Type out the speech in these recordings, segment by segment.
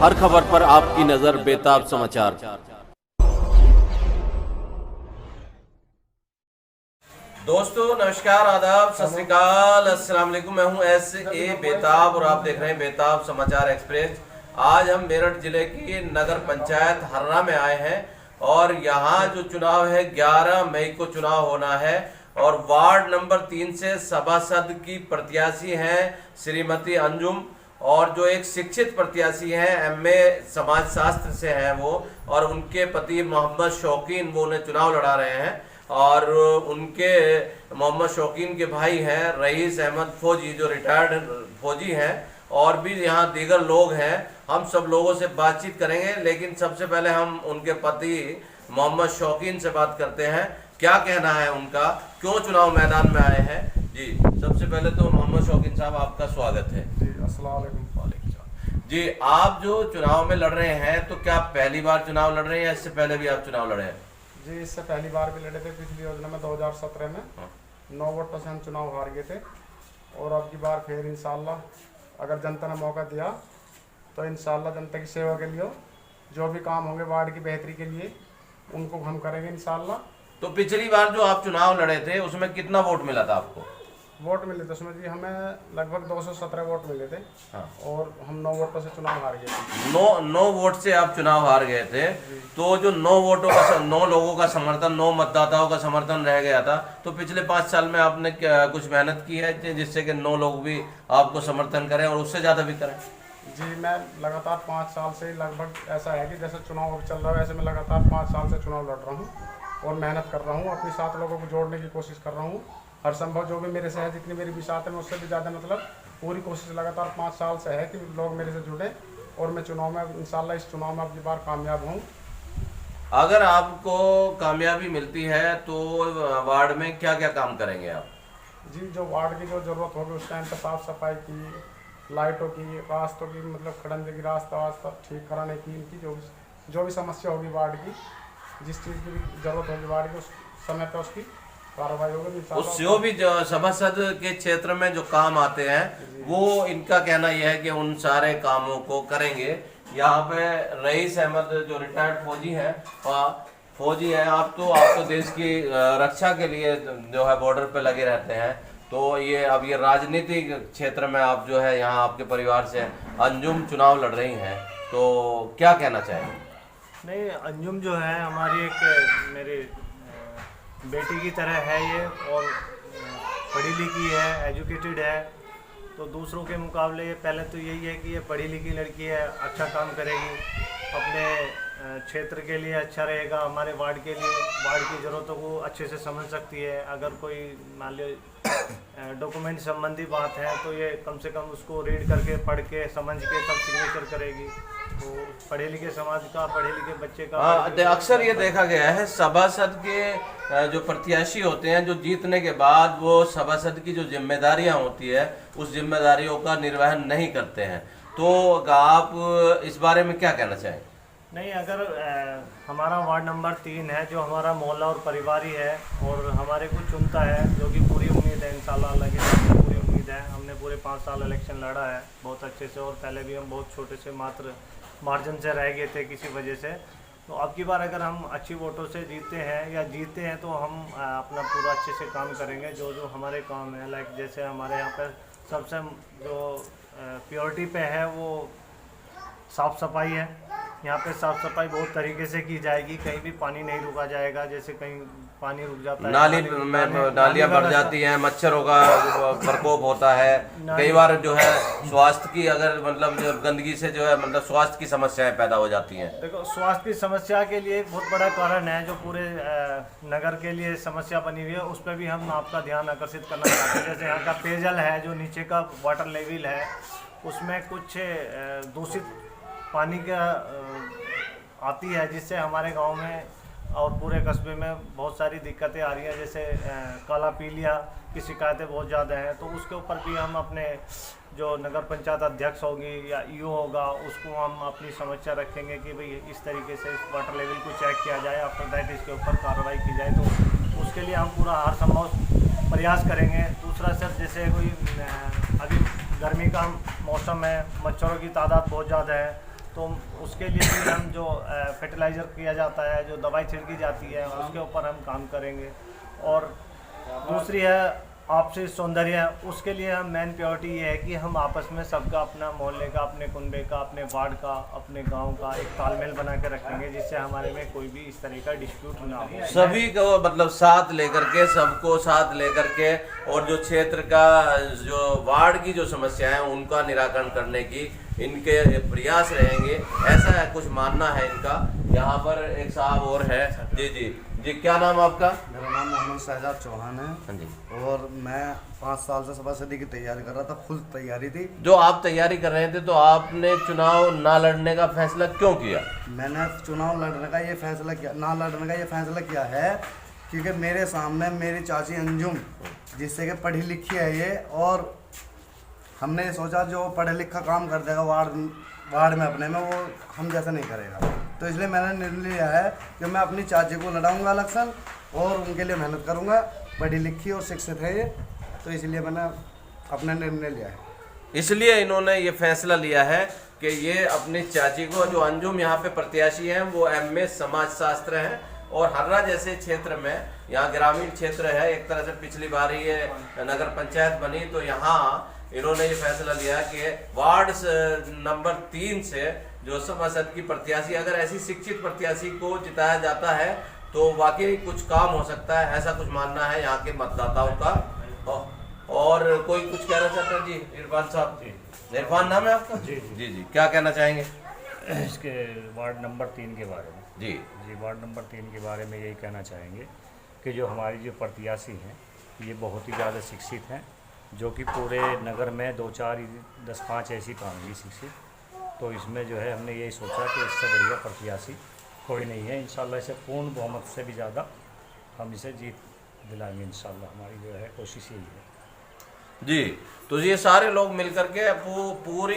हर खबर पर आपकी नजर बेताब समाचार। दोस्तों नमस्कार, आदाब, सत श्री अकाल, अस्सलाम वालेकुम। मैं हूं S.A. बेताब और आप देख रहे हैं बेताब समाचार एक्सप्रेस। आज हम मेरठ जिले की नगर पंचायत हर्रा में आए हैं और यहाँ जो चुनाव है 11 मई को चुनाव होना है और वार्ड नंबर 3 से सभासद की प्रत्याशी हैं श्रीमती अंजुम और जो एक शिक्षित प्रत्याशी हैं MA समाजशास्त्र से हैं वो, और उनके पति मोहम्मद शौकीन वो उन्हें चुनाव लड़ा रहे हैं और उनके मोहम्मद शौकीन के भाई हैं रईस अहमद फौजी जो रिटायर्ड फौजी हैं, और भी यहाँ दीगर लोग हैं। हम सब लोगों से बातचीत करेंगे, लेकिन सबसे पहले हम उनके पति मोहम्मद शौकीन से बात करते हैं। क्या कहना है उनका, क्यों चुनाव मैदान में आए हैं। जी सबसे पहले तो मोहम्मद शौकीन साहब आपका स्वागत है। जी अस्सलाम वालेकुम। वालेकुम सलाम। जी आप जो चुनाव में लड़ रहे हैं तो क्या पहली बार चुनाव लड़ रहे हैं या इससे पहले भी आप चुनाव लड़े हैं? जी इससे पहली बार भी लड़े थे, पिछली योजना में 2017 में 9 वोटों से हम चुनाव हार गए थे और अब की बार फिर इंशाल्लाह अगर जनता ने मौका दिया तो इंशाल्लाह जनता की सेवा के लिए जो भी काम होंगे वार्ड की बेहतरी के लिए उनको हम करेंगे इंशाल्लाह। तो पिछली बार जो आप चुनाव लड़े थे उसमें कितना वोट मिला था आपको? वोट मिले थे उसमें जी हमें लगभग 217 वोट मिले थे। हाँ। और हम 9 वोटों से चुनाव हार गए थे। 9 वोट से आप चुनाव हार गए थे। तो जो 9 वोटों का 9 लोगों का समर्थन, 9 मतदाताओं का समर्थन रह गया था, तो पिछले 5 साल में आपने कुछ मेहनत की है जिससे कि 9 लोग भी आपको समर्थन करें और उससे ज़्यादा भी करें? जी मैं लगातार 5 साल से लगभग ऐसा है कि जैसे चुनाव अब चल रहा है वैसे मैं लगातार 5 साल से चुनाव लड़ रहा हूँ और मेहनत कर रहा हूँ, अपने साथ लोगों को जोड़ने की कोशिश कर रहा हूँ। हर संभव जो भी मेरे से है, जितनी मेरी बिसात है मैं उससे भी ज़्यादा मतलब पूरी कोशिश लगातार 5 साल से है कि लोग मेरे से जुड़े और मैं चुनाव में इंशाल्लाह इस चुनाव में अब की बार कामयाब हूँ। अगर आपको कामयाबी मिलती है तो वार्ड में क्या क्या काम करेंगे आप? जी जो वार्ड की जो ज़रूरत होगी उस टाइम पर साफ़ सफाई की, लाइटों की, रास्तों की मतलब खड़ंजे की रास्ता वास्ता ठीक कराने की, इनकी जो भी समस्या होगी वार्ड की, जिस चीज़ की भी ज़रूरत होगी वार्ड की उस समय पर उसकी कार्रवाई होगी। उस जो भी जो सभासद के क्षेत्र में जो काम आते हैं वो इनका कहना यह है कि उन सारे कामों को करेंगे। यहाँ पे रईस अहमद जो रिटायर्ड फौजी हैं, आप तो देश की रक्षा के लिए जो है बॉर्डर पे लगे रहते हैं, तो ये अब ये राजनीतिक क्षेत्र में आप जो है यहाँ आपके परिवार से अंजुम चुनाव लड़ रही हैं, तो क्या कहना चाहेंगे? नहीं, अंजुम जो है हमारी एक मेरी बेटी की तरह है ये, और पढ़ी लिखी है, एजुकेटेड है, तो दूसरों के मुकाबले पहले तो यही है कि ये पढ़ी लिखी लड़की है, अच्छा काम करेगी, अपने क्षेत्र के लिए अच्छा रहेगा, हमारे वार्ड के लिए वार्ड की ज़रूरतों को अच्छे से समझ सकती है। अगर कोई मान लो डॉक्यूमेंट संबंधी बात है तो ये कम से कम उसको रीड करके पढ़ के समझ के तब सिग्नेचर करेगी। तो पढ़े लिखे समाज का, पढ़े लिखे बच्चे का अक्सर ये देखा गया है सभासद के जो प्रत्याशी होते हैं, जो जीतने के बाद वो सभासद की जो जिम्मेदारियां होती है उस जिम्मेदारियों का निर्वहन नहीं करते हैं, तो आप इस बारे में क्या कहना चाहें? नहीं, अगर हमारा वार्ड नंबर 3 है जो हमारा मोहल्ला और परिवार ही है और हमारे को चुनता है, जो कि पूरी उम्मीद है इंशाल्लाह अल्लाह के नाम से पूरी उम्मीद है। हमने पूरे 5 साल इलेक्शन लड़ा है बहुत अच्छे से, और पहले भी हम बहुत छोटे से मात्र मार्जिन से रह गए थे किसी वजह से। तो अब की बार अगर हम अच्छी वोटों से जीते हैं तो हम अपना पूरा अच्छे से काम करेंगे। जो हमारे काम है, लाइक जैसे हमारे यहाँ पर सबसे जो प्योरिटी पे है वो साफ़ सफाई है। यहाँ पे साफ़ सफाई बहुत तरीके से की जाएगी, कहीं भी पानी नहीं रुका जाएगा। जैसे कहीं पानी रुक जाता है, नालियाँ भर जाती हैं, मच्छरों का प्रकोप होता है, कई बार जो है स्वास्थ्य की अगर मतलब जो गंदगी से जो है मतलब स्वास्थ्य की समस्याएं पैदा हो जाती हैं। देखो, स्वास्थ्य की समस्या के लिए एक बहुत बड़ा कारण है जो पूरे नगर के लिए समस्या बनी हुई है, उस पर भी हम आपका ध्यान आकर्षित करना चाहते हैं। जैसे यहाँ का पेयजल है, जो नीचे का वाटर लेवल है उसमें कुछ दूषित पानी का आती है, जिससे हमारे गांव में और पूरे कस्बे में बहुत सारी दिक्कतें आ रही हैं। जैसे काला पीलिया की शिकायतें बहुत ज़्यादा हैं, तो उसके ऊपर भी हम अपने जो नगर पंचायत अध्यक्ष होगी या ईओ होगा उसको हम अपनी समस्या रखेंगे कि भाई इस तरीके से इस वाटर लेवल को चेक किया जाए, आफ्टर दैट इसके ऊपर कार्रवाई की जाए। तो उसके लिए हम पूरा हर संभव प्रयास करेंगे। दूसरा सर, जैसे कोई अभी गर्मी का मौसम है, मच्छरों की तादाद बहुत ज़्यादा है, तो उसके लिए भी हम जो फर्टिलाइज़र किया जाता है, जो दवाई छिड़की जाती है, उसके ऊपर हम काम करेंगे। और दूसरी है आपसी सौंदर्य, उसके लिए हम मेन प्रायोरिटी ये है कि हम आपस में सबका, अपना मोहल्ले का, अपने कुनबे का, अपने वार्ड का, अपने गांव का एक तालमेल बना के रखेंगे, जिससे हमारे में कोई भी इस तरह का डिस्प्यूट ना हो। सभी को मतलब साथ लेकर के, सबको साथ लेकर के, और जो क्षेत्र का, जो वार्ड की जो समस्या है उनका निराकरण करने की इनके प्रयास रहेंगे, ऐसा है कुछ मानना है इनका। यहाँ पर एक साहब और है। जी जी जी, क्या नाम आपका? मेरा नाम मोहम्मद शहजाद चौहान है। हाँ जी। और मैं 5 साल से सभा सदी की तैयारी कर रहा था, फुल तैयारी थी। जो आप तैयारी कर रहे थे, तो आपने चुनाव ना लड़ने का फैसला क्यों किया? मैंने चुनाव लड़ने का ये फैसला किया, ना लड़ने का ये फैसला किया है क्योंकि मेरे सामने मेरी चाची अंजुम, जिससे कि पढ़ी लिखी है ये, और हमने ये सोचा जो पढ़े लिखा काम कर देगा वार्ड में अपने में, वो हम जैसा नहीं करेगा। तो इसलिए मैंने निर्णय लिया है कि मैं अपनी चाची को लड़ाऊंगा इलेक्शन और उनके लिए मेहनत करूंगा। पढ़ी लिखी और शिक्षित है ये, तो इसलिए मैंने अपना निर्णय लिया है। इसलिए इन्होंने ये फैसला लिया है कि ये अपनी चाची को, जो अंजुम यहाँ पे प्रत्याशी हैं, वो एमए समाजशास्त्र हैं, और हर्रा जैसे क्षेत्र में, यहाँ ग्रामीण क्षेत्र है, एक तरह से पिछली बार ये नगर पंचायत बनी, तो यहाँ इन्होंने ये फैसला लिया कि वार्ड नंबर 3 से जो सभासद की प्रत्याशी, अगर ऐसी शिक्षित प्रत्याशी को जिताया जाता है तो वाकई कुछ काम हो सकता है, ऐसा कुछ मानना है यहाँ के मतदाताओं का। और कोई कुछ कहना चाहता है? जी इरफान साहब। जी इरफान नाम है आपका? जी जी जी, क्या कहना चाहेंगे इसके वार्ड नंबर 3 के बारे में? जी जी, वार्ड नंबर 3 के बारे में यही कहना चाहेंगे कि जो हमारी जो प्रत्याशी हैं ये बहुत ही ज़्यादा शिक्षित हैं, जो कि पूरे नगर में 2-4-10-5 ऐसी पाएंगी शिक्षित। तो इसमें जो है हमने यही सोचा कि इससे बढ़िया प्रत्याशी कोई नहीं है। इंशाल्लाह इसे पूर्ण बहुमत से भी ज़्यादा हम इसे जीत दिलाएंगे इंशाल्लाह, हमारी जो है कोशिश यही है। जी, तो ये सारे लोग मिलकर के पूरी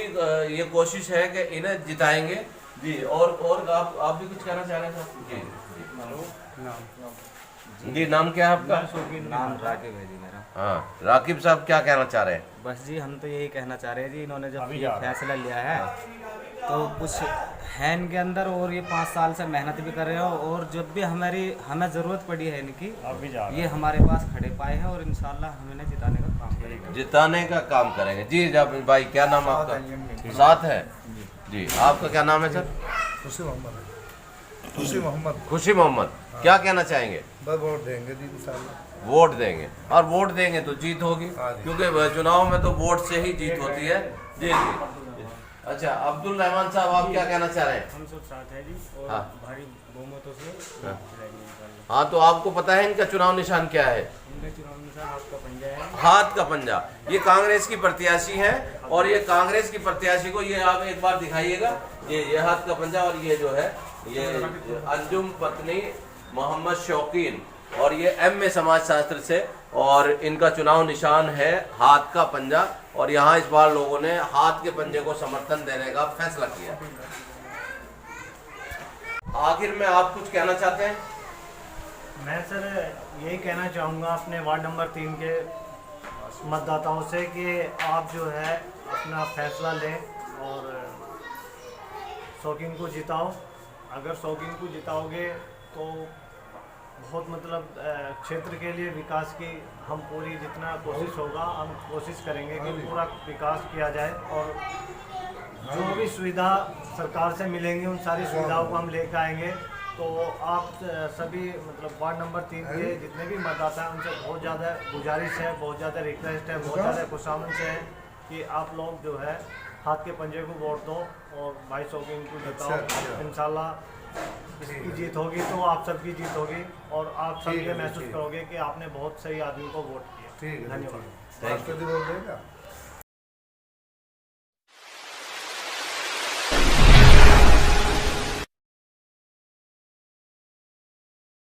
ये कोशिश है कि इन्हें जिताएंगे। जी, और आप भी कुछ कहना चाह रहे थे? जी नाम क्या है आपका? नाम राकिब है जी मेरा। हाँ, राकिब साहब क्या कहना चाह रहे हैं? बस जी हम तो यही कहना चाह रहे हैं जी, इन्होंने जब ये फैसला लिया है तो कुछ है इनके अंदर, और ये 5 साल से मेहनत भी कर रहे हो, और जब भी हमें ज़रूरत पड़ी है इनकी, ये हमारे पास खड़े पाए हैं, और इंशाल्लाह हम इन्हें जिताने का काम करेंगे। जिताने का काम करेंगे। जी जब भाई, क्या नाम आपका? साथ है जी। आपका क्या नाम है सर? खुशी मोहम्मद। खुशी मोहम्मद। खुशी मोहम्मद, क्या कहना चाहेंगे? बस वोट देंगे जी इंशाल्लाह। वोट देंगे, और वोट देंगे तो जीत होगी, हाँ जी। क्योंकि चुनाव में तो वोट से ही जीत होती है। जी जी। अच्छा, अब्दुल रहमान साहब, आप क्या कहना चाह रहे हैं? हम सब साथ हैं जी, और हाँ। भारी बहुमतों से हाँ, तो आपको पता है इनका चुनाव निशान क्या है? इनका चुनाव निशान हाथ का पंजा है। हाथ का पंजा। ये कांग्रेस की प्रत्याशी है, और ये कांग्रेस की प्रत्याशी को, ये आप एक बार दिखाइएगा, ये हाथ का पंजा, और ये जो है ये अंजुम पत्नी मोहम्मद शौकीन, और ये एमए समाजशास्त्र से, और इनका चुनाव निशान है हाथ का पंजा, और यहाँ इस बार लोगों ने हाथ के पंजे को समर्थन देने का फैसला किया। आखिर में आप कुछ कहना चाहते हैं? मैं सर यही कहना चाहूँगा अपने वार्ड नंबर 3 के मतदाताओं से कि आप जो है अपना फैसला लें और शौकीन को जिताओ। अगर शौकीन को जिताओगे तो बहुत मतलब क्षेत्र के लिए विकास की हम पूरी जितना कोशिश होगा हम कोशिश करेंगे कि पूरा विकास किया जाए, और जो भी सुविधा सरकार से मिलेंगी उन सारी सुविधाओं को हम लेकर आएंगे। तो आप सभी मतलब वार्ड नंबर 3 के जितने भी मतदाता हैं उनसे बहुत ज़्यादा गुजारिश है, बहुत ज़्यादा रिक्वेस्ट है, बहुत ज़्यादा खुशामद से है कि आप लोग जो है हाथ के पंजे को वोट दो और भाई शौकीन को जिताओ। इंशाल्लाह इसकी जीत होगी तो आप सबकी जीत होगी, और आप सब ये महसूस करोगे कि आपने बहुत सही आदमी को वोट किया। ठीक है, धन्यवाद। राष्ट्रपति बोल देगा।